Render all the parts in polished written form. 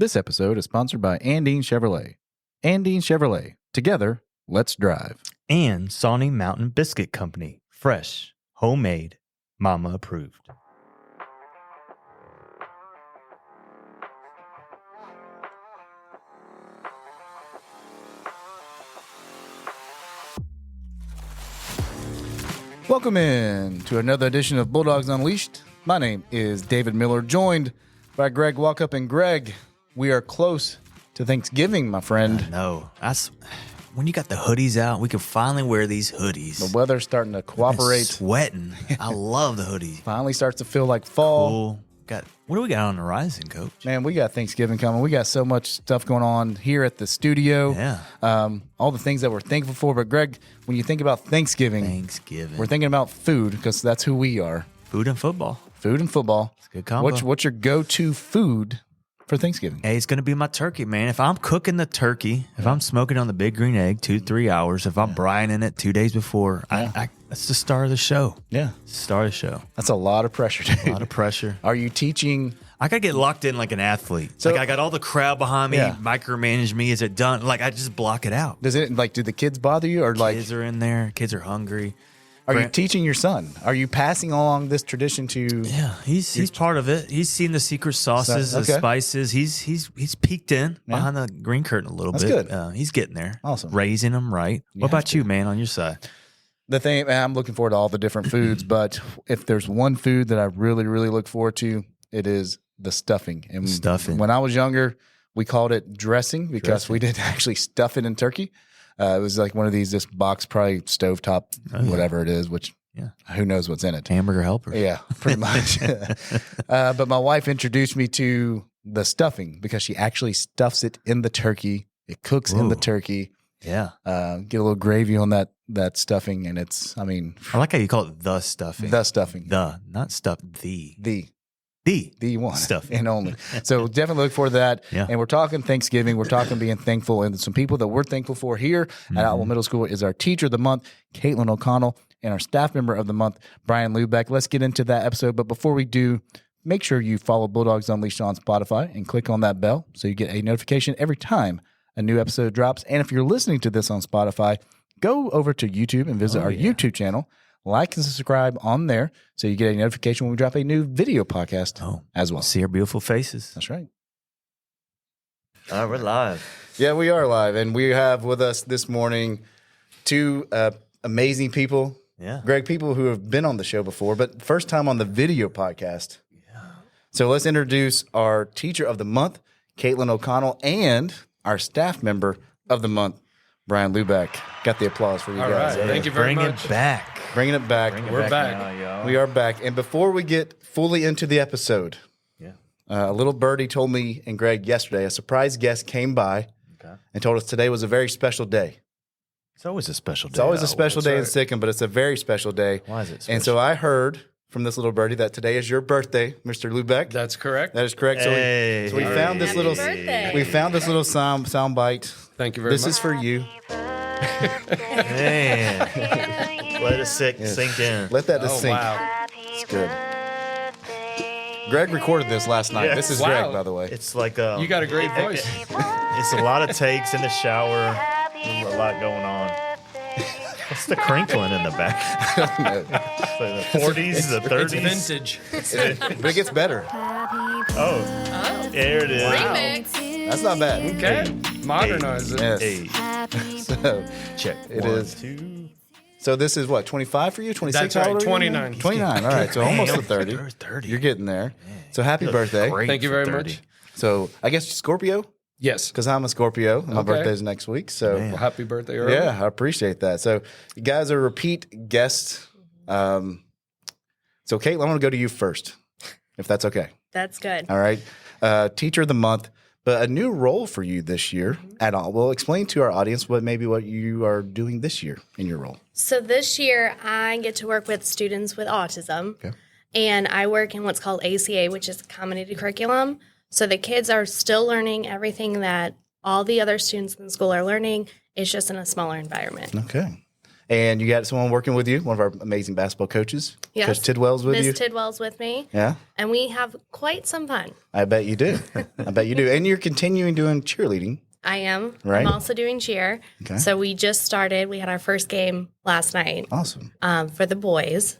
This episode is sponsored by Andine Chevrolet. Andine Chevrolet. Together, let's drive. And Sawney Mountain Biscuit Company. Fresh, homemade, mama approved. Welcome in to another edition of Bulldogs Unleashed. My name is David Miller, joined by Greg Walkup. And Greg, we are close to Thanksgiving, my friend. No, that's when you got the hoodies out. We can finally wear these hoodies. The weather's starting to cooperate. Sweating. I love the hoodie. Finally starts to feel like fall. Cool. What do we got on the horizon, Coach? Man, we got Thanksgiving coming. We got so much stuff going on here at the studio. Yeah. All the things that we're thankful for. But Greg, when you think about Thanksgiving, we're thinking about food because that's who we are. Food and football. Food and football. It's a good combo. What's your go-to food for Thanksgiving? Hey, it's going to be my turkey, man. If I'm cooking the turkey, if I'm smoking on the big green egg 2-3 hours, if I'm brining it 2 days before, that's the star of the show. Yeah. Star of the show. That's a lot of pressure, dude. A lot of pressure. Are you teaching? I got to get locked in like an athlete. So, I got all the crowd behind me, micromanage me. Is it done? I just block it out. Does it, do the kids bother you? Or Kids are in there. Kids are hungry. Are you teaching your son? Are you passing along this tradition to? Yeah, he's part of it. He's seen the secret sauces, the spices. He's peeked in behind the green curtain a little bit. That's good. He's getting there. Awesome. Raising them right. What about you, man, on your side? The thing, I'm looking forward to all the different foods, but if there's one food that I really, really look forward to, it is the stuffing. And stuffing. When I was younger, we called it dressing because we didn't actually stuff it in turkey. It was like one of these, this box, probably stovetop, whatever it is, which who knows what's in it. Hamburger helper. Yeah, pretty much. But my wife introduced me to the stuffing because she actually stuffs it in the turkey. It cooks in the turkey. Yeah. Get a little gravy on that stuffing, and it's, I like how you call it the stuffing. The stuffing. Not stuff, the one stuff and only. So definitely look forward to that. Yeah. And we're talking Thanksgiving. We're talking being thankful. And some people that we're thankful for here at Otwell Middle School is our teacher of the month, Kaitlin O'Connell, and our staff member of the month, Brian Lubeck. Let's get into that episode. But before we do, make sure you follow Bulldogs Unleashed on Spotify and click on that bell so you get a notification every time a new episode drops. And if you're listening to this on Spotify, go over to YouTube and visit our YouTube channel. Like and subscribe on there so you get a notification when we drop a new video podcast as well. See our beautiful faces. That's right. We're live. Yeah, we are live. And we have with us this morning two amazing people. Yeah. Greg, people who have been on the show before, but first time on the video podcast. Yeah. So let's introduce our teacher of the month, Kaitlin O'Connell, and our staff member of the month, Brian Lubeck. Got the applause for you guys. Right. Thank you very much. Bringing it back. We're back. Now, we are back. And before we get fully into the episode, a little birdie told me and Greg yesterday, a surprise guest came by and told us today was a very special day. It's always a special day. It's always a special day in Sikkim, but it's a very special day. Why is it special? And so I heard from this little birdie that today is your birthday, Mr. Lubeck. That's correct. That is correct. Hey. So we found this little sound bite. Thank you very much. This is for you. Man. Let it sink in. Let that sink. Wow. It's good. Greg recorded this last night. Yeah. This is Greg, by the way. It's like You got a great voice. It's a lot of takes in the shower. There's a lot going on. What's the crinkling in the back? I don't know. Like the 40s, the 30s. It's vintage. But it gets better. Oh, there it is. Remix. That's not bad. Okay. Modernize it. Yes. Hey, So check. It 1, is. 2. So this is what, 25 for you? 26? That's right, How old are you? 29. 29. All right. So almost to 30. 30. You're getting there. So happy birthday. Great Thank you for very 30. much. So I guess Scorpio? Yes. Because I'm a Scorpio. My Okay. birthday's next week. So Well, happy birthday early. yeah, I appreciate that. So you guys are repeat guests. So Kaitlin, I want to go to you first, if that's okay. That's good. All right. Teacher of the month, but a new role for you this year at all. Well, explain to our audience what you are doing this year in your role. So this year, I get to work with students with autism, and I work in what's called ACA, which is accommodated curriculum. So the kids are still learning everything that all the other students in the school are learning. It's just in a smaller environment. Okay. And you got someone working with you, one of our amazing basketball coaches. Yes. Coach Tidwell's with Miss you. Tidwell's with me. Yeah, And we have quite some fun. I bet you do. I bet you do. And you're continuing doing cheerleading. I am. Right. I'm also doing cheer. Okay. So we just started. We had our first game last night Awesome. for the boys,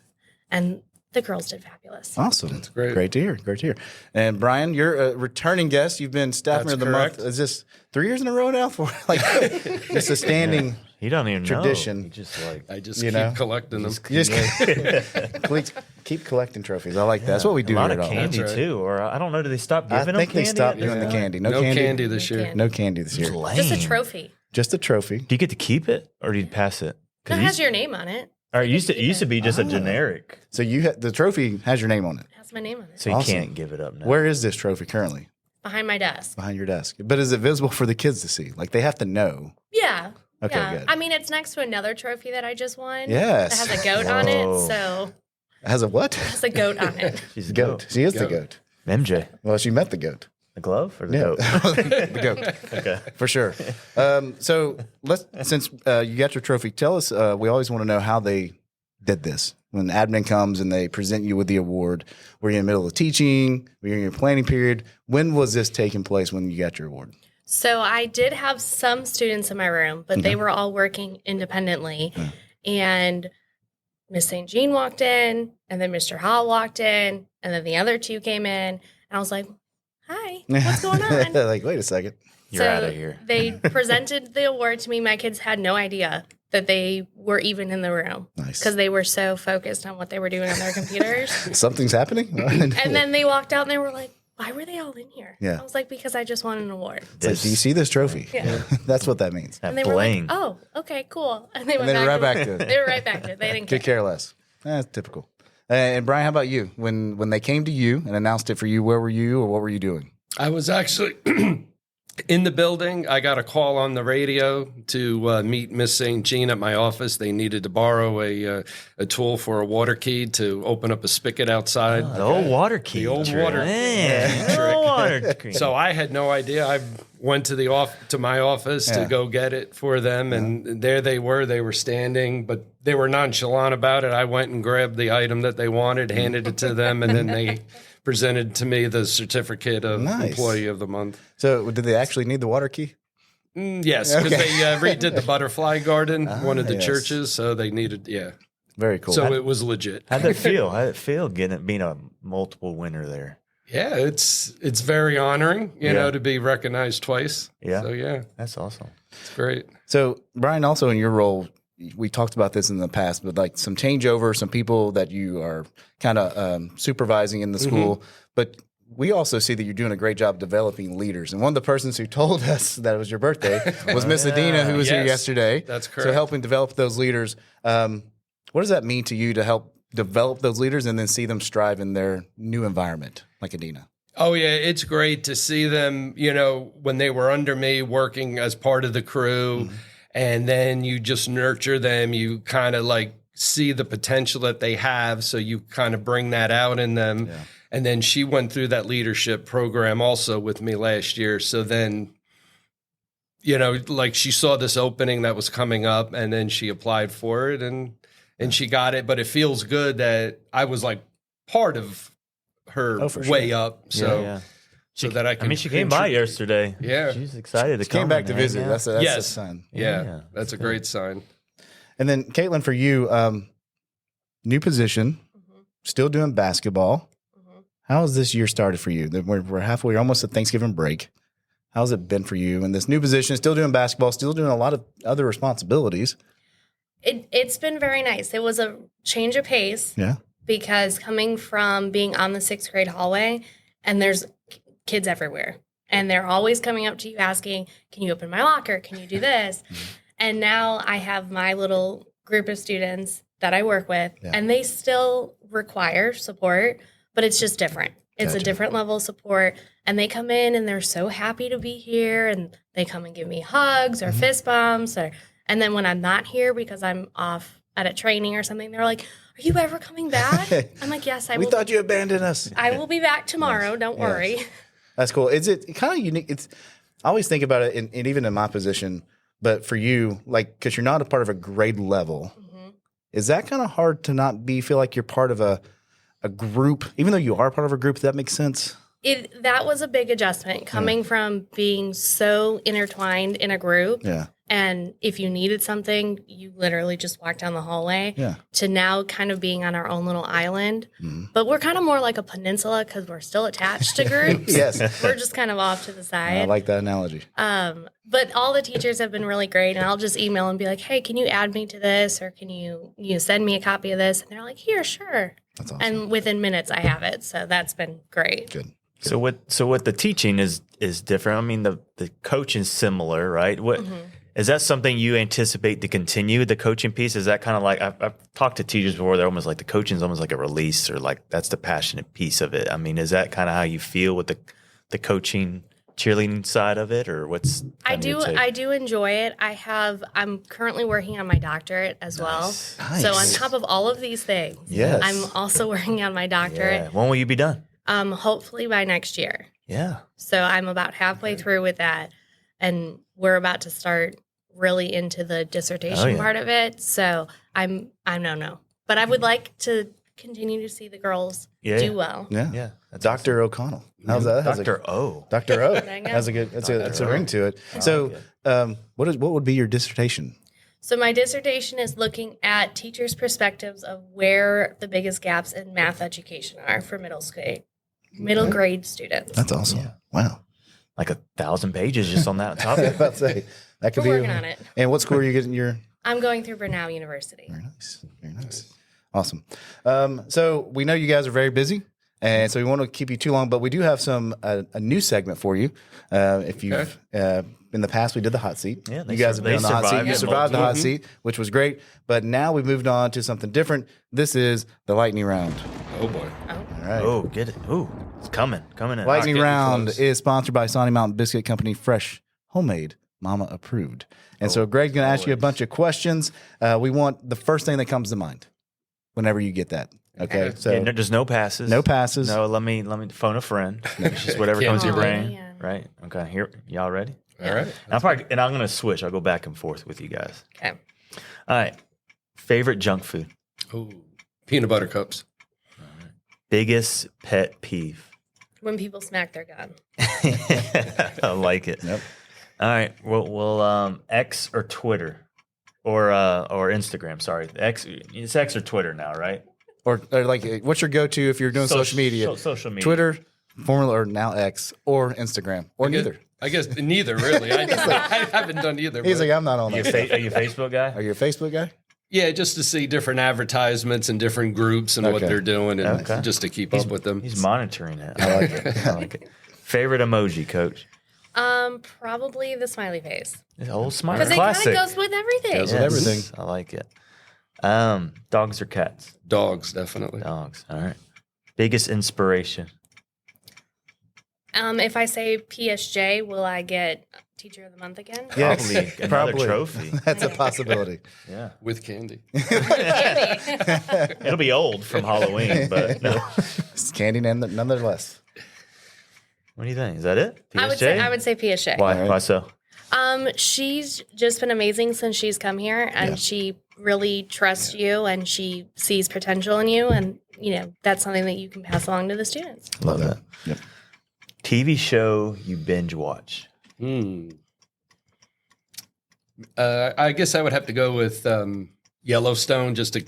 and the girls did fabulous. Awesome. That's great. Great to hear. Great to hear. And Brian, you're a returning guest. You've been staff member of the correct. month. Is this 3 years in a row now? For like, it's a standing. He don't even Tradition. know. He just like I just You keep know? collecting them. You just keep collecting trophies. I like that. That's what we do a lot here of at all. candy That's right. too. Or I don't know. Do they stop I giving think them they candy? stopped doing the candy. No, No candy. candy this year. candy. No candy this year. Lame. Just a trophy. Just a trophy. Do you get to keep it or do you pass it? It has your name on it. Or it used to be just a generic, So the trophy has your name on it. It has my name on it. so you Awesome. can't give it up now. Where is this trophy currently? Behind my desk. Behind your desk. But is it visible for the kids to see? Like they have to know. Yeah. Okay, yeah. good. I mean, it's next to another trophy that I just won. Yes. It has a goat on Whoa. it. So It has a what? it has a goat on it. She's a Goat. She is the Goat. goat. MJ, Well, she met the goat. the glove or the Yeah, goat? the goat. Okay. For sure. So since you got your trophy, tell us. We always want to know how they did this. When admin comes and they present you with the award, were you in the middle of teaching? Were you in your planning period? When was this taking place when you got your award? So I did have some students in my room, but they were all working independently. And Miss St. Jean walked in, and then Mr. Hall walked in, and then the other two came in. And I was like, hi, what's going on? Like, wait a second. You're out of here. They presented the award to me. My kids had no idea that they were even in the room Nice. because they were so focused on what they were doing on their computers. Something's happening? And then they walked out and they were like, why were they all in here? Yeah. I was like, because I just won an award. It's like, do you see this trophy? Yeah. That's what that means. That And they were bling. like, oh, okay, cool. And they And went then right back back to it. They were right back to it. They didn't Could care. care less. That's typical. And Brian, how about you? When they came to you and announced it for you, where were you or what were you doing? I was actually in the building. I got a call on the radio to meet Miss St. Jean at my office. They needed to borrow a tool for a water key to open up a spigot outside. The old water key. The old trick. water- Man, trick. the old water key. So I had no idea. I went to my office Yeah. to go get it for them, and there they were. They were standing, but they were nonchalant about it. I went and grabbed the item that they wanted, handed it to them, and then they presented to me the certificate of Nice. Employee of the Month. So did they actually need the water key? Yes, because Okay. they redid the butterfly garden, one of the yes. churches, so they needed, Very cool. So it was legit. How'd that feel? How'd it feel being a multiple winner there? Yeah, it's very honoring, you Yeah. know, to be recognized twice. Yeah. So yeah, That's awesome. it's great. So, Brian, also in your role, we talked about this in the past, but like some changeover, some people that you are kind of supervising in the school. But we also see that you're doing a great job developing leaders. And one of the persons who told us that it was your birthday was Miss Adina, who was here Yes, yesterday. that's So, correct. helping develop those leaders. What does that mean to you to help develop those leaders and then see them strive in their new environment, like Adina? Oh yeah, it's great to see them, you know, when they were under me working as part of the crew, and then you just nurture them, you kind of like see the potential that they have, so you kind of bring that out in them. Yeah. And then she went through that leadership program also with me last year. So then, you know, like she saw this opening that was coming up, and then she applied for it and she got it. But it feels good that I was like part of her Oh, for way sure. up. So yeah. so that I I can. mean, she came by contribute. yesterday. Yeah. She's excited to She came come back and to hang visit. out. That's a Yes. sign. Yeah, Yeah, that's a great sign. And then, Kaitlin, for you, new position, still doing basketball. How has this year started for you? We're halfway, almost at Thanksgiving break. How's it been for you in this new position? Still doing basketball, still doing a lot of other responsibilities. It's been very nice. It was a change of pace Yeah. because coming from being on the 6th grade hallway, and there's kids everywhere, and they're always coming up to you asking, can you open my locker? Can you do this? And now I have my little group of students that I work with, Yeah. and they still require support, but it's just different. It's Gotcha. a different level of support. And they come in and they're so happy to be here, and they come and give me hugs or fist bumps. And then when I'm not here because I'm off at a training or something, they're like, are you ever coming back? I'm like, yes, I We will. thought you abandoned us. I will be back tomorrow. Don't Yes. worry. That's cool. Is it kind of unique? I always think about it, and even in my position, but for you, like, because you're not a part of a grade level, Is that kind of hard to not feel like you're part of a group, even though you are part of a group? Does that make sense? That was a big adjustment coming from being so intertwined in a group. Yeah. And if you needed something, you literally just walk down the hallway to now kind of being on our own little island. But we're kind of more like a peninsula because we're still attached to groups. Yes. We're just kind of off to the side. I like that analogy. But all the teachers have been really great. And I'll just email and be like, hey, can you add me to this? Or can you send me a copy of this? And they're like, here, sure. That's awesome. And within minutes, I have it. So that's been great. Good. So what the teaching is different. I mean, the coaching is similar, right? What is that something you anticipate to continue, the coaching piece? Is that kind of like I've talked to teachers before, they're almost like the coaching is almost like a release, or like that's the passionate piece of it. I mean, is that kind of how you feel with the coaching cheerleading side of it, or what's I do enjoy it. I'm currently working on my doctorate as well. Nice. So on top of all of these things, Yes. I'm also working on my doctorate. Yeah. When will you be done? Hopefully by next year. Yeah. So I'm about halfway through with that, and we're about to start really into the dissertation part of it. So I don't know, but I would like to continue to see the girls do well. Yeah. That's Dr. O'Connell. How's that? Dr. O. Dr. O. There you go. That's a good. That's a ring to it. So, what would be your dissertation? So my dissertation is looking at teachers' perspectives of where the biggest gaps in math education are for middle grade students. That's awesome. Yeah. Wow. Like 1,000 pages just on that I was topic. about to say that could We're be working on it. And what school are you getting your? I'm going through Brenau University. Very nice. Very nice. Awesome. So we know you guys are very busy, and so we won't keep you too long, but we do have a new segment for you. If you've in the past, we did the hot seat. Yeah, you guys have been on the hot seat. You survived the hot seat, which was great. But now we've moved on to something different. This is the lightning round. Oh boy. All right. Oh, get it. Oh, it's coming in. Lightning getting round close. is sponsored by Sonny Mountain Biscuit Company, fresh, homemade, mama approved. And so Greg's going to ask you a bunch of questions. We want the first thing that comes to mind whenever you get that. Okay. So Yeah, there's no passes. no passes. No, let me phone a friend. It's just whatever Can't comes to your do it. brain. Yeah. Right. Okay. Here, y'all ready? All right. I'm going to switch. I'll go back and forth with you guys. Okay. All right. Favorite junk food. Oh, peanut butter cups. Biggest pet peeve. When people smack their gun. I like it. Yep. All right. Well, X or Twitter or Instagram. Sorry, It's X or Twitter now, right? Or like, what's your go-to if you're doing social media? Social media. Twitter, formerly or now X, or Instagram, or neither. I guess neither really. I haven't done either. He's but- like, I'm not on Are you, that. are you a Facebook guy? Are you a Facebook guy? yeah, just to see different advertisements and different groups and what Okay. they're doing, and Okay. just to keep up with them. He's monitoring it. I like it. I like it. Favorite emoji, Coach? Probably the smiley face. It's an old smile. Because it kind Classic. of goes with everything. Goes with everything. I like it. Dogs or cats? Dogs, definitely. Dogs. All right. Biggest inspiration? If I say PSJ, will I get Teacher of the Month again? Probably another Probably. trophy. That's a possibility. Yeah. With candy. It'll be old from Halloween, but no. It's candy nonetheless. What do you think? Is that it? I would say PSJ. Why? All right. Why so? She's just been amazing since she's come here, and she really trusts you, and she sees potential in you, and that's something that you can pass along to the students. Love that. Yep. TV show you binge watch? I guess I would have to go with Yellowstone, just to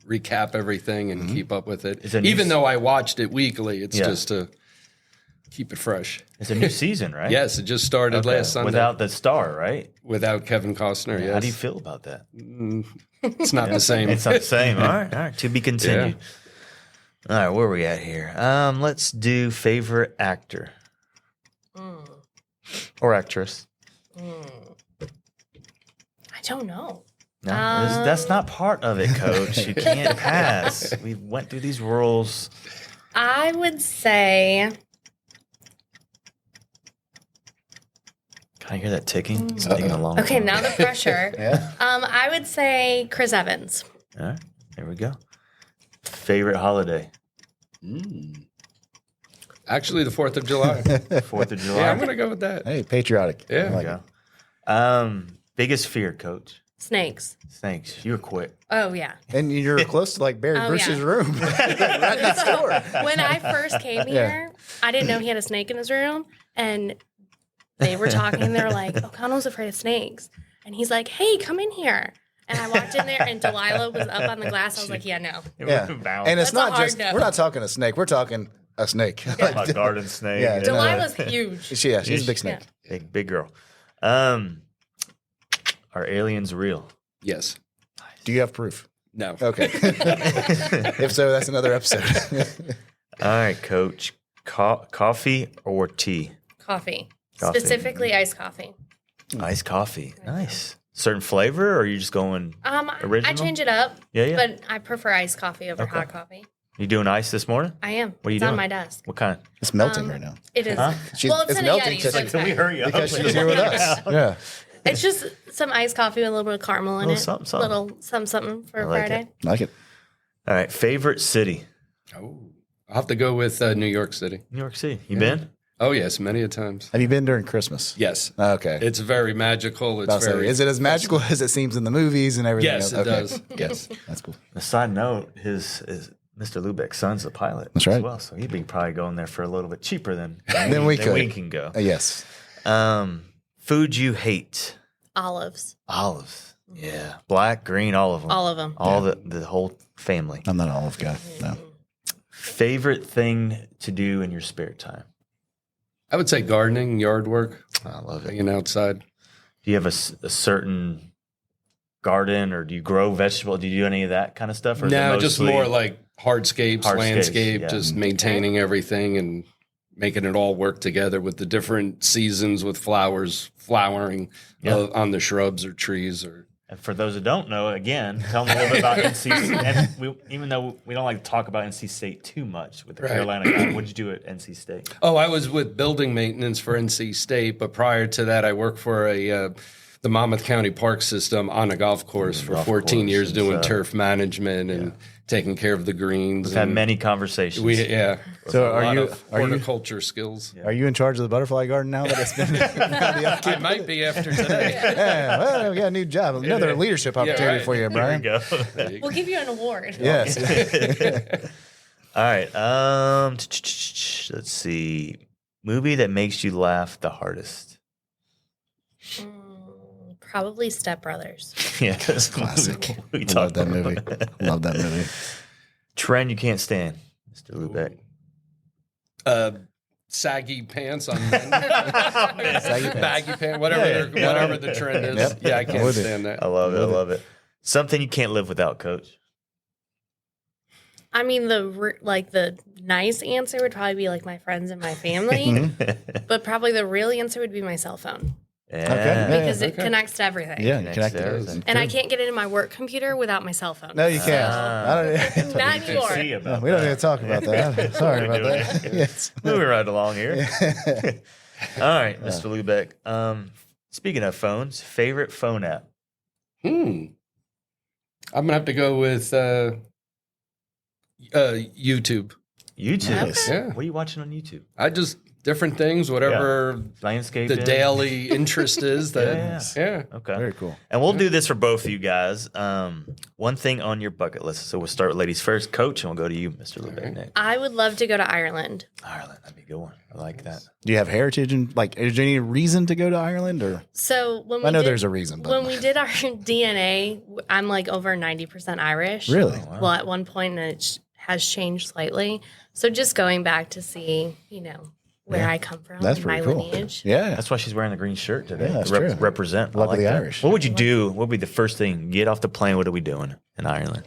recap everything and keep up with it. It's a new Even though I watched it weekly, it's Yeah. just to keep it fresh. It's a new season, right? Yes, it just started Okay. last Sunday Without the star, right? without Kevin Costner. Yes, How do you feel about that? it's not the same. It's not the same. All right. To be continued. All right, where are we at here? Let's do favorite actor or actress. I don't know. No, that's not part of it, Coach. You can't pass. We went through these rules. I would say Can I hear that ticking? It's taking a long okay. time. Now the pressure. Yeah. I would say Chris Evans. All right, there we go. Favorite holiday? Actually, the 4th of July. 4th of July. Yeah, I'm gonna go with that. Hey, patriotic. Yeah. I like There it. we go. Biggest fear, Coach? Snakes. Snakes. You were quick. Oh, yeah. And you're close to like Barry Oh, Bruce's yeah. room. Right next door. When I first came here, I didn't know he had a snake in his room. And they were talking. They were like, O'Connell's afraid of snakes. And he's like, hey, come in here. And I walked in there, and Delilah was up on the glass. I was like, yeah, no. Yeah. And it's That's a not hard just, no. we're not talking a snake. We're talking a snake. A garden snake. Yeah, Delilah's huge. She's a big snake. Big girl. Are aliens real? Yes. Do you have proof? No. Okay. If so, that's another episode. All right, Coach. Coffee or tea? Coffee. Coffee. Specifically iced coffee. Iced coffee. Nice. Certain flavor, or are you just going original? I change it up. Yeah. But I prefer iced coffee over hot coffee. You doing ice this morning? I am. What are you It's doing? on my desk. What kind? It's melting right now. It is. Huh? Well, it's in melting a Yeti, because so it's Can we fine. hurry up? Because she's here with us. Yeah. It's just some iced coffee with a little bit of caramel in Little it. something, something. Little something for I like Friday. it. Like it. All right. Favorite city? Oh, I'll have to go with New York City. New York City. You been? Oh, yes, many a times. Have you been during Christmas? Yes. Okay. It's very magical. It's very. Is it as magical as it seems in the movies and everything? Yes, else? it does. Yes, that's cool. A side note: his Mr. Lubeck's son's a pilot. That's right. As well, so he'd be probably going there for a little bit cheaper than we could. we can go. Yes. Food you hate? Olives. Olives. Yeah, black, green, all of them. All of them. All the whole family. I'm not an olive guy. No. Favorite thing to do in your spare time? I would say gardening, yard work, I love it. hanging outside. Do you have a certain garden, or do you grow vegetable? Do you do any of that kind of stuff? Or is it No, just mostly- more like hardscapes, landscape, yeah. just maintaining everything and making it all work together with the different seasons with flowering on the shrubs or trees or. And for those who don't know, again, tell them a little bit about NC State. And even though we don't like to talk about NC State too much with the Carolina guy, what did you do at NC State? Oh, I was with building maintenance for NC State, but prior to that, I worked for the Monmouth County Park System on a golf course for 14 years doing turf management and taking care of the greens. We've had many conversations. So A lot of horticulture skills. Are you in charge of the butterfly garden now that it's been? I might be after today. Yeah, well, we got a new job. Another leadership opportunity right. for you, There you Brian. go. We'll give you an award. Yes. All right. Let's see. Movie that makes you laugh the hardest. Probably Step Brothers. Yeah, that's Classic. We Love talked that about movie. Love that movie. Trend you can't stand, Mr. Lubeck. Saggy pants on men. Saggy pants. Baggy pants, whatever the trend is. Yep. Yeah, I I'm can't with it. stand that. I love it. I love it. Something you can't live without, Coach. I mean, the nice answer would probably be like my friends and my family, but probably the real answer would be my cell phone Yeah. because it connects to everything. Yeah, Connects connected. to everything. And I can't get into my work computer without my cell phone. No, you can't. I don't, Not See anymore. about we don't that. need to talk about that. Sorry What are about we that. doing? Yes. Moving right along here. All right, Mr. Lubeck. Speaking of phones, favorite phone app? I'm gonna have to go with YouTube. YouTube. Okay. Yeah. What are you watching on YouTube? I just different things, whatever Landscape. the daily interest is. That yeah. Okay. Very cool. And we'll do this for both of you guys. One thing on your bucket list. So we'll start with ladies first. Coach, and we'll go to you, Mr. Lubeck, next. I would love to go to Ireland. Ireland. That'd be a good one. I like that. Do you have heritage and is there any reason to go to Ireland or? So when we I know did, there's a reason, but when we did our DNA, I'm like over 90% Irish. really? Well, at one point it has changed slightly. So just going back to see, where I come from, That's and my pretty cool. lineage. Yeah. That's why she's wearing the green shirt today. Yeah, that's to true. Represent. I Luck of like the that. Irish. What would you do? What would be the first thing? Get off the plane. What are we doing in Ireland?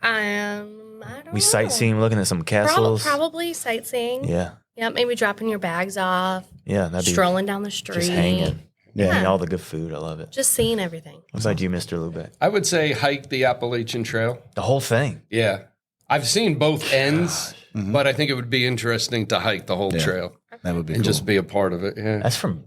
I don't We know. sightseeing, looking at some castles. Probably sightseeing. Yeah. Yeah, maybe dropping your bags off, Yeah. That'd be strolling down the street. just hanging. Yeah. Eating all the good food. I love it. Just seeing everything. What about you, Mr. Lubeck? I would say hike the Appalachian Trail. The whole thing. Yeah. I've seen both ends, but I think it would be interesting to hike the whole trail That would be and cool. just be a part of it. Yeah. That's from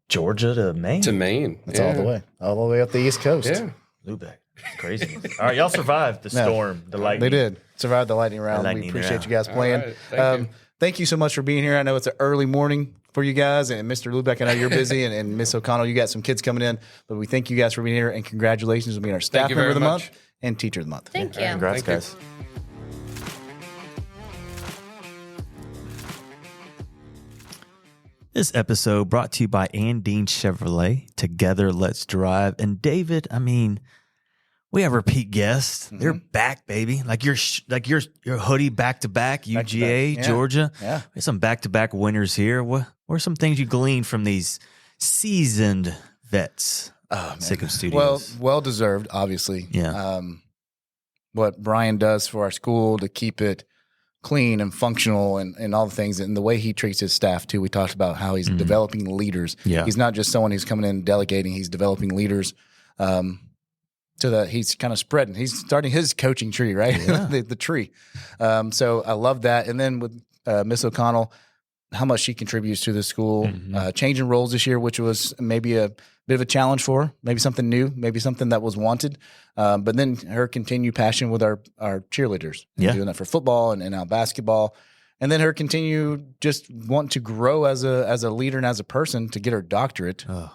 Georgia to Maine. To Maine. That's all the way up the East Coast. Yeah. Lubeck. It's crazy. All right, y'all survived the storm, the lightning. They did survive the lightning round. lightning We appreciate round. you guys playing. All right. Thank you. Thank you so much for being here. I know it's an early morning for you guys. And Mr. Lubeck, I know you're busy, and Miss O'Connell, you got some kids coming in. But we thank you guys for being here, and congratulations on being our staff member of the month and teacher of the month. Thank you. Congrats, Thank you. guys. This episode brought to you by Andine Chevrolet. Together, let's drive. And David, I mean, we have repeat guests. They're back, baby. Like your hoodie back to back, UGA, Yeah. Georgia. Yeah. There's some back to back winners here. What are some things you gleaned from these seasoned vets? Oh, man. Sick of Studios. Well deserved, obviously. Yeah. What Brian does for our school to keep it clean and functional and all the things, and the way he treats his staff too. We talked about how he's developing leaders. Yeah. He's not just someone who's coming in and delegating. He's developing leaders. So that he's kind of spreading. He's starting his coaching tree, right? Yeah. the tree. So I love that. And then with Miss O'Connell, how much she contributes to the school, changing roles this year, which was maybe a bit of a challenge for her, maybe something new, maybe something that was wanted. But then her continued passion with our cheerleaders, and doing that for football and now basketball. And then her continued just want to grow as a leader and as a person to get her doctorate. Oh,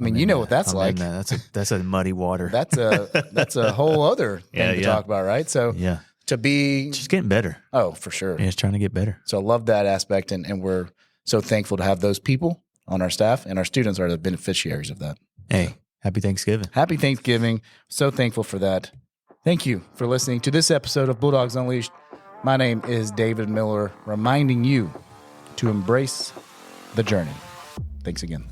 I mean, you know what that's like. That's a muddy water. That's a whole other thing to talk about, right? So yeah. to be It's just getting better. oh, for sure. Yeah, it's trying to get better. So I love that aspect, and we're so thankful to have those people on our staff, and our students are the beneficiaries of that. Hey, happy Thanksgiving. Happy Thanksgiving. So thankful for that. Thank you for listening to this episode of Bulldogs Unleashed. My name is David Miller, reminding you to embrace the journey. Thanks again.